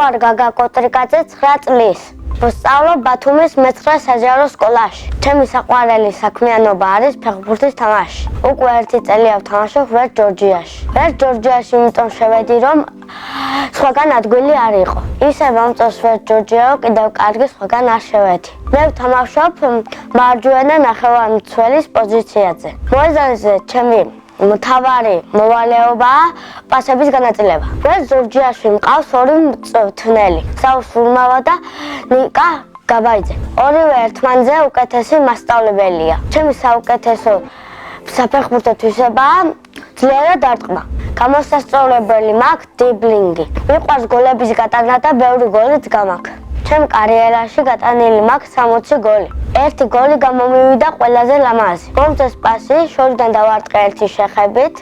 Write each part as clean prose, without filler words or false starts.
ვარ გაგა კოტრიკაძე 9 წლის. ვსწავლობ ბათუმის მე-9 საჯარო სკოლაში. ჩემი საყვარელი საქმიანობა არის ფეხბურთის თამაში. უკვე 1 წელია ვთამაშობ ვერტ ჯორჯიაში. ვერტ ჯორჯიაში იმიტომ შევედი, რომ სხვაგან ადგილი არ იყო. ისე მომწონს ვერტ ჯორჯიაო, კიდევ კარგი სხვაგან არ შევედი. მე ვთამაშობ მარჯვენა ნახევარმცველის პოზიციაზე. მოედანზე ჩემი მთავარი მოვალეობაა პასების განაწილება. ვერტ ჯორჯიაში მყავს 2 მწვრთნელი, საუს ურმავა და ნიკა გაბაიძე. ორივე ერთმანზე უკეთესი მასწავლებელია. ჩემი საუკეთესო საფეხბურთო თვისებაა ძლიერად დარტყმა. გამოსასწორებელი მაქვს დრიბლინგი. მიყვარს გოლების გატანა და ბევრი გოლიც გამაქვს. ჩემ კარიერაში გატანილი მაქვს 60 გოლი. 1 გოლი გამომივიდა ყველაზე ლამაზი. მომწეს პასი, შორიდან დავარტყე 1 შეხებით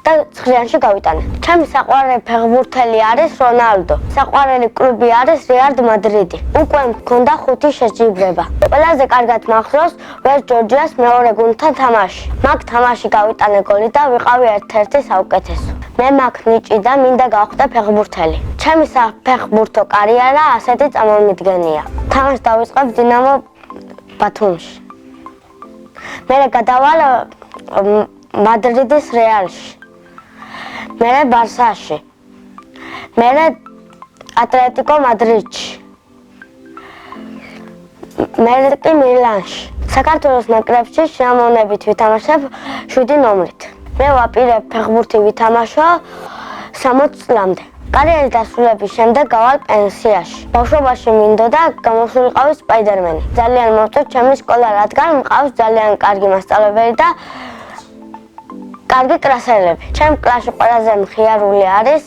და ცხრიანში გავიტანე. ჩემი საყვარელი ფეხბურთელი არის რონალდო. საყვარელი კლუბი არის რეალ მადრიდი. უკვე მქონდა 5 შეჯიბრება. ყველაზე კარგად მახსოვს ვერტ ჯორჯიას მეორე გუნდთან თამაში. მაგ თამაში გავიტანე გოლი და ვიყავი ერთ-ერთი საუკეთესო. მე მაქვს ნიჭი და მინდა გავხდე ფეხბურთელი. ჩემი საფეხბურთო კარიერა ასეთი წარმომიდგენია. თამაშს დავიწყებ დინამო ბათუმში. მერე გადავალ მადრიდის რეალში. მერე ბარსაში. მერე ატლეტიკო მადრიდში. მერე კი მილანში. საქართველოს ნაკრებში შემოვნებით ვითამაშებ 7 ნომრით. მე ვაპირებ ფეხბურთი ვითამაშო 60 წლამდე. კარიერის დასრულების შემდეგ გავალ პენსიაში. ბავშვობაში მინდოდა გამოსულიყავი სპაიდერმენი. ძალიან მომწონს ჩემი სკოლა, რადგან მყავს ძალიან კარგი მასწავლებელი და კარგი კლასელები. ჩემ კლასში ყველაზე მხიარული არის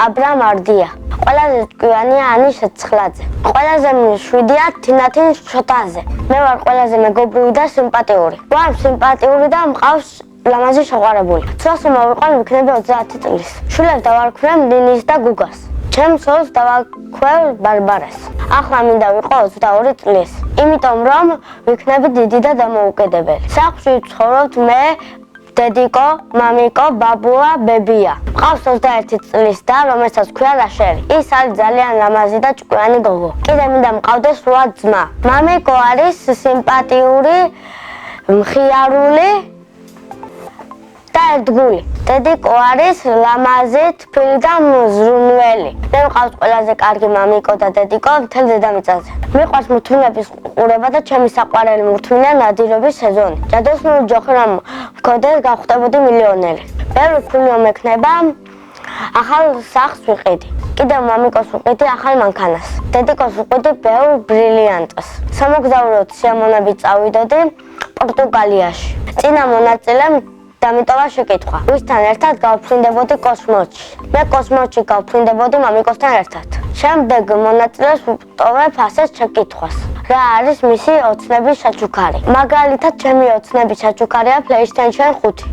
აბრამ არდია. ყველაზე ჭკვიანი ანის ცხრაძე. ყველაზე მშვიდია თინათინ შოტაზე. მე ვარ ყველაზე მეგობრული და სიმპათიური. ვარ სიმპათიური და მყავს ლამაზი შეყვარებული. ცოლს მოვიყვან ვიქნები 30 წლის. შვილებს დავარქვევ ნინის და გუგას. ჩემ ცოლს დავარქვევ ბარბარას. ახლა მინდა ვიყო 22 წლის. იმიტომ რომ ვიქნები დიდი და დამოუკიდებელი. სახლში ვცხოვრობთ მე, დედიკო, მამიკო, ბაბუა, ბებია. მყავს 21 წლის და რომელსაც ქვია რაშერი. ის არის ძალიან ლამაზი და ჭკვიანი გოგო. კიდე მინდა მყავდეს 8 ძმა. მამიკო არის სიმპათიური, მხიარული და ერთგული. დედიკო არის ლამაზი, თბილი და მზრუნველი. მე მყავს ყველაზე კარგი მამიკო და დედიკო მთელ დედამიწაზე. მიყვარს მურთმინების ყურება და ჩემი საყვარელი მურთმინია ნადირობის სეზონი. ჯადოსნური ჯოხი რომ მქონდეს გავხდებოდი მილიონერი. ბევრი ფული მომექნება, ახალ სახლს ვიყიდი. კიდევ მამიკოს ვიყიდი ახალ მანქანას. დედიკოს ვიყიდი ბევრ ბრილიანტს. სამოგზაუროდ სიამოვნებით წავიდოდი პორტუგალიაში. წინა მონაწილემ დამიტოვა შეკითხვა, ვისთან ერთად გავფრინდებოდი კოსმოსში. მე კოსმოსში გავფრინდებოდი მამიკოსთან ერთად. შემდეგ მონაწილეს ვტოვებ ასეთ შეკითხვას. რა არის მისი ოცნების საჩუქარი? მაგალითად, ჩემი ოცნების საჩუქარია PlayStation 5.